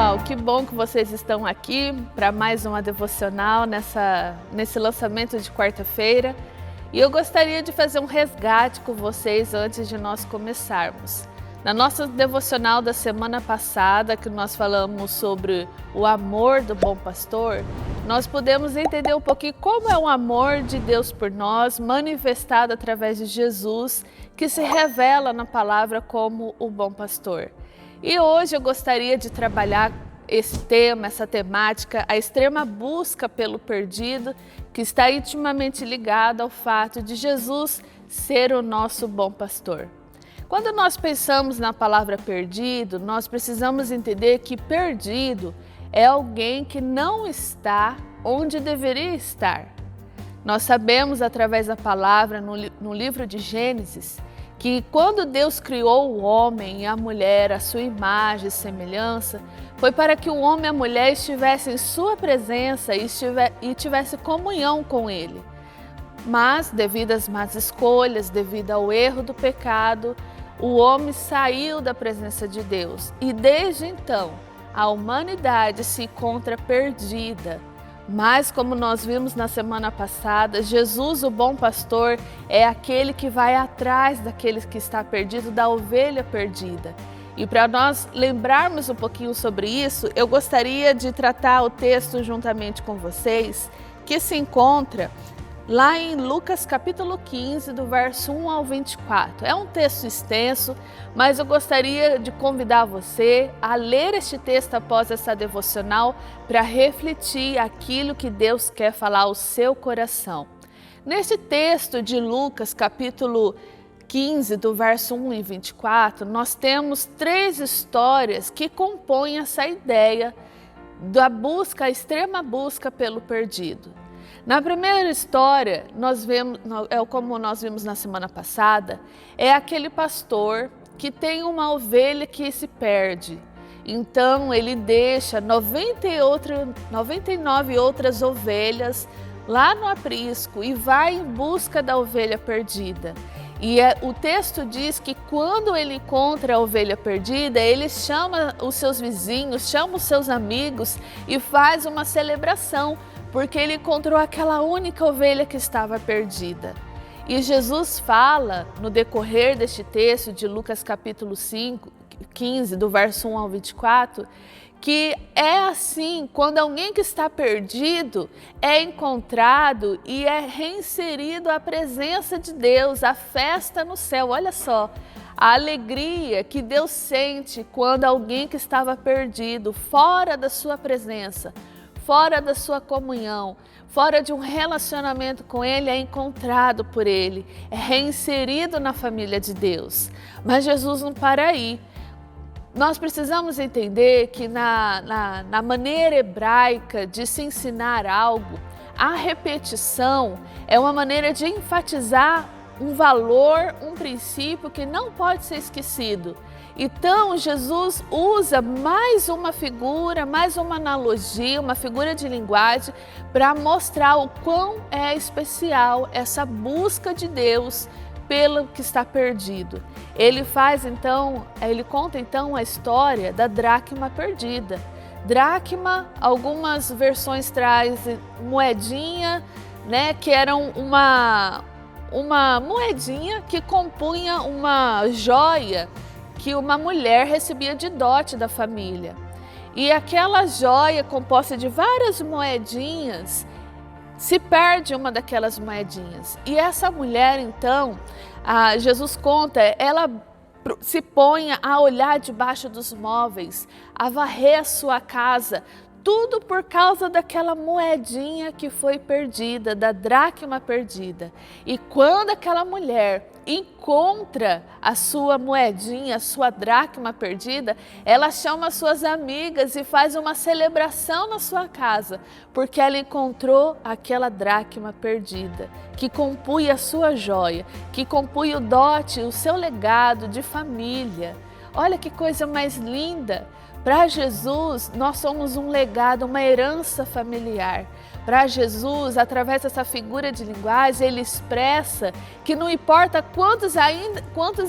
pessoal, que bom que vocês estão aqui para mais uma devocional nesse lançamento de quarta-feira. E eu gostaria de fazer um resgate com vocês antes de nós começarmos. Na nossa devocional da semana passada, que nós falamos sobre o amor do bom pastor, nós pudemos entender um pouquinho como é o amor de Deus por nós, manifestado através de Jesus, que se revela na palavra como o bom pastor. E hoje eu gostaria de trabalhar esse tema, essa temática, a extrema busca pelo perdido, que está intimamente ligado ao fato de Jesus ser o nosso bom pastor. Quando nós pensamos na palavra perdido, nós precisamos entender que perdido é alguém que não está onde deveria estar. Nós sabemos através da palavra no livro de Gênesis que quando Deus criou o homem e a mulher à sua imagem e semelhança, foi para que o homem e a mulher estivessem em sua presença e tivesse comunhão com ele. Mas, devido às más escolhas, devido ao erro do pecado, o homem saiu da presença de Deus e desde então a humanidade se encontra perdida. Mas, como nós vimos na semana passada, Jesus, o bom pastor, é aquele que vai atrás daquele que está perdido, da ovelha perdida. E para nós lembrarmos um pouquinho sobre isso, eu gostaria de tratar o texto juntamente com vocês, que se encontra lá em Lucas capítulo 15, do verso 1 ao 24. É um texto extenso, mas eu gostaria de convidar você a ler este texto após essa devocional para refletir aquilo que Deus quer falar ao seu coração. Neste texto de Lucas capítulo 15, do verso 1 e 24, nós temos três histórias que compõem essa ideia da busca, a extrema busca pelo perdido. Na primeira história, como nós vimos na semana passada, é aquele pastor que tem uma ovelha que se perde. Então ele deixa 99 outras ovelhas lá no aprisco e vai em busca da ovelha perdida. E o texto diz que quando ele encontra a ovelha perdida, ele chama os seus vizinhos, chama os seus amigos e faz uma celebração, porque ele encontrou aquela única ovelha que estava perdida. E Jesus fala, no decorrer deste texto de Lucas capítulo 15, do verso 1 ao 24, que é assim, quando alguém que está perdido é encontrado e é reinserido à presença de Deus, à festa no céu. Olha só, a alegria que Deus sente quando alguém que estava perdido, fora da sua presença, fora da sua comunhão, fora de um relacionamento com Ele, é encontrado por Ele, é reinserido na família de Deus. Mas Jesus não para aí. Nós precisamos entender que na maneira hebraica de se ensinar algo, a repetição é uma maneira de enfatizar um valor, um princípio que não pode ser esquecido. Então, Jesus usa mais uma figura, mais uma analogia, uma figura de linguagem para mostrar o quão é especial essa busca de Deus pelo que está perdido. Ele conta então a história da dracma perdida. Dracma, algumas versões trazem moedinha, né, que era uma moedinha que compunha uma joia que uma mulher recebia de dote da família. E aquela joia composta de várias moedinhas, se perde uma daquelas moedinhas. E essa mulher, então, Jesus conta, ela se põe a olhar debaixo dos móveis, a varrer a sua casa, tudo por causa daquela moedinha que foi perdida, da dracma perdida. E quando aquela mulher encontra a sua moedinha, a sua dracma perdida, ela chama suas amigas e faz uma celebração na sua casa, porque ela encontrou aquela dracma perdida, que compunha a sua joia, que compunha o dote, o seu legado de família. Olha que coisa mais linda! Para Jesus, nós somos um legado, uma herança familiar. Para Jesus, através dessa figura de linguagem, ele expressa que não importa quantos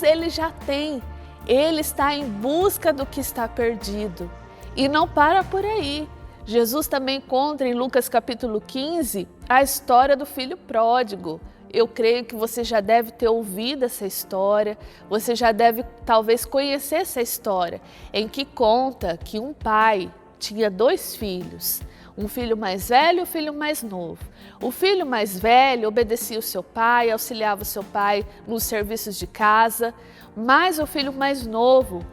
ele já tem, ele está em busca do que está perdido. E não para por aí. Jesus também conta em Lucas capítulo 15 a história do filho pródigo. Eu creio que você já deve ter ouvido essa história, você já deve talvez conhecer essa história, em que conta que um pai tinha 2 filhos, um filho mais velho e um filho mais novo. O filho mais velho obedecia o seu pai, auxiliava o seu pai nos serviços de casa, mas o filho mais novo,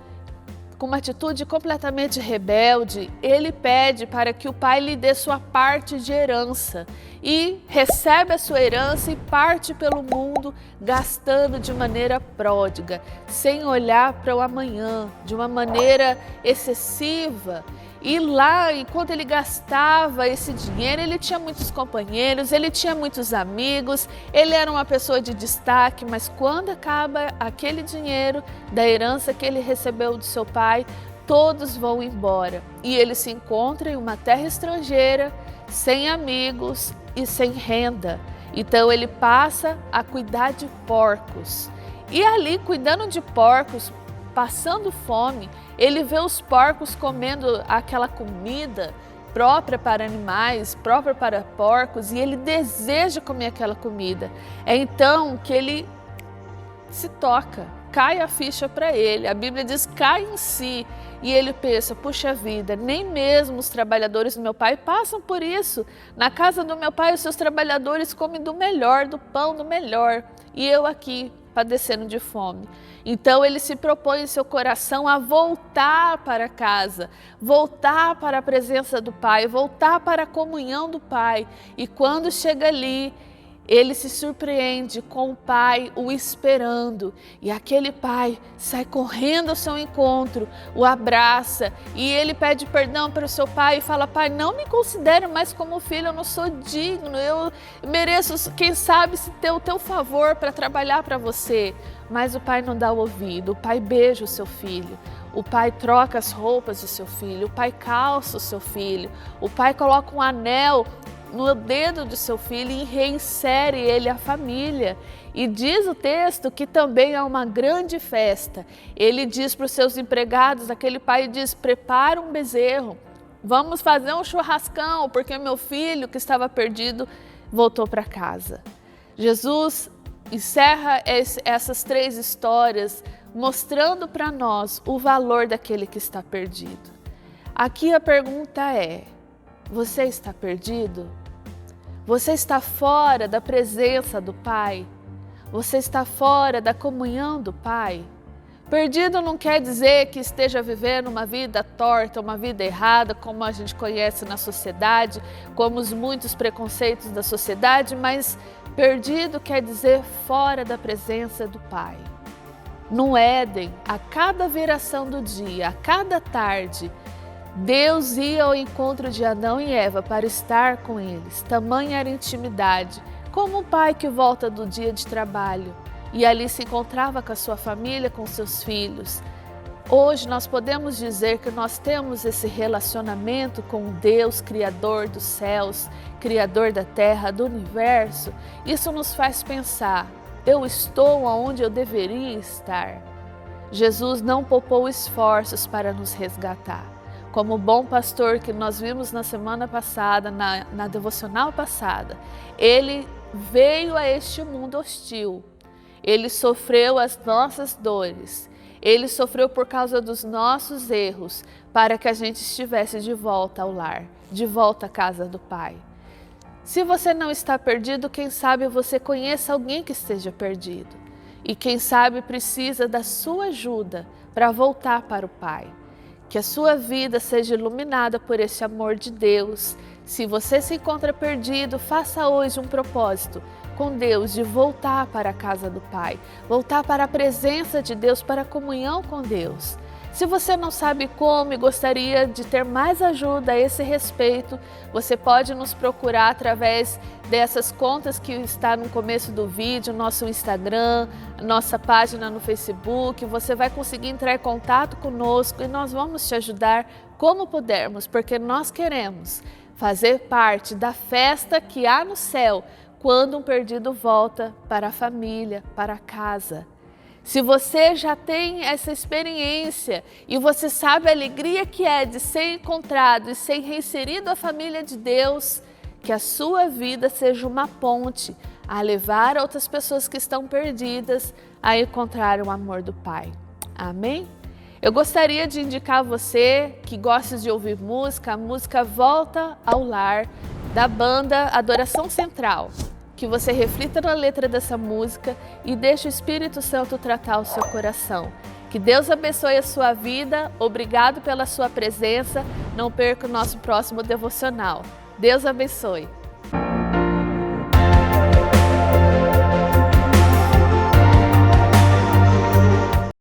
com uma atitude completamente rebelde, ele pede para que o pai lhe dê sua parte de herança e recebe a sua herança e parte pelo mundo gastando de maneira pródiga, sem olhar para o amanhã, de uma maneira excessiva. E lá, enquanto ele gastava esse dinheiro, ele tinha muitos companheiros, ele tinha muitos amigos, ele era uma pessoa de destaque, mas quando acaba aquele dinheiro da herança que ele recebeu do seu pai, todos vão embora. E ele se encontra em uma terra estrangeira, sem amigos e sem renda. Então ele passa a cuidar de porcos. E ali, cuidando de porcos, passando fome, ele vê os porcos comendo aquela comida própria para animais, própria para porcos, e ele deseja comer aquela comida. É então que ele se toca, cai a ficha para ele. A Bíblia diz, cai em si, e ele pensa, puxa vida, nem mesmo os trabalhadores do meu pai passam por isso. Na casa do meu pai, os seus trabalhadores comem do melhor, do pão do melhor, e eu aqui padecendo de fome. Então ele se propõe em seu coração a voltar para casa, voltar para a presença do Pai, voltar para a comunhão do Pai. E quando chega ali, ele se surpreende com o pai o esperando, e aquele pai sai correndo ao seu encontro, o abraça, e ele pede perdão para o seu pai e fala, pai, não me considere mais como filho, eu não sou digno, eu mereço, quem sabe, se ter o teu favor para trabalhar para você. Mas o pai não dá o ouvido, o pai beija o seu filho. O pai troca as roupas do seu filho, o pai calça o seu filho, o pai coloca um anel no dedo do seu filho e reinsere ele à família. E diz o texto que também há uma grande festa. Ele diz para os seus empregados, aquele pai diz, prepara um bezerro, vamos fazer um churrascão, porque meu filho que estava perdido voltou para casa. Jesus encerra essas 3 histórias mostrando para nós o valor daquele que está perdido. Aqui a pergunta é, você está perdido? Você está fora da presença do Pai? Você está fora da comunhão do Pai? Perdido não quer dizer que esteja vivendo uma vida torta, uma vida errada, como a gente conhece na sociedade, como os muitos preconceitos da sociedade, mas perdido quer dizer fora da presença do Pai. No Éden, a cada viração do dia, a cada tarde, Deus ia ao encontro de Adão e Eva para estar com eles. Tamanha era a intimidade, como um pai que volta do dia de trabalho e ali se encontrava com a sua família, com seus filhos. Hoje nós podemos dizer que nós temos esse relacionamento com Deus, Criador dos céus, Criador da terra, do universo. Isso nos faz pensar, eu estou onde eu deveria estar? Jesus não poupou esforços para nos resgatar. Como o bom pastor que nós vimos na semana passada, na devocional passada, ele veio a este mundo hostil. Ele sofreu as nossas dores. Ele sofreu por causa dos nossos erros, para que a gente estivesse de volta ao lar, de volta à casa do Pai. Se você não está perdido, quem sabe você conheça alguém que esteja perdido. E quem sabe precisa da sua ajuda para voltar para o Pai. Que a sua vida seja iluminada por esse amor de Deus. Se você se encontra perdido, faça hoje um propósito com Deus de voltar para a casa do Pai, voltar para a presença de Deus, para a comunhão com Deus. Se você não sabe como e gostaria de ter mais ajuda a esse respeito, você pode nos procurar através dessas contas que está no começo do vídeo, nosso Instagram, nossa página no Facebook. Você vai conseguir entrar em contato conosco e nós vamos te ajudar como pudermos, porque nós queremos fazer parte da festa que há no céu quando um perdido volta para a família, para a casa. Se você já tem essa experiência e você sabe a alegria que é de ser encontrado e ser reinserido à família de Deus, que a sua vida seja uma ponte a levar outras pessoas que estão perdidas a encontrar o amor do Pai. Amém? Eu gostaria de indicar a você que gosta de ouvir música, a música Volta ao Lar, da banda Adoração Central. Que você reflita na letra dessa música e deixe o Espírito Santo tratar o seu coração. Que Deus abençoe a sua vida, obrigado pela sua presença, não perca o nosso próximo devocional. Deus abençoe.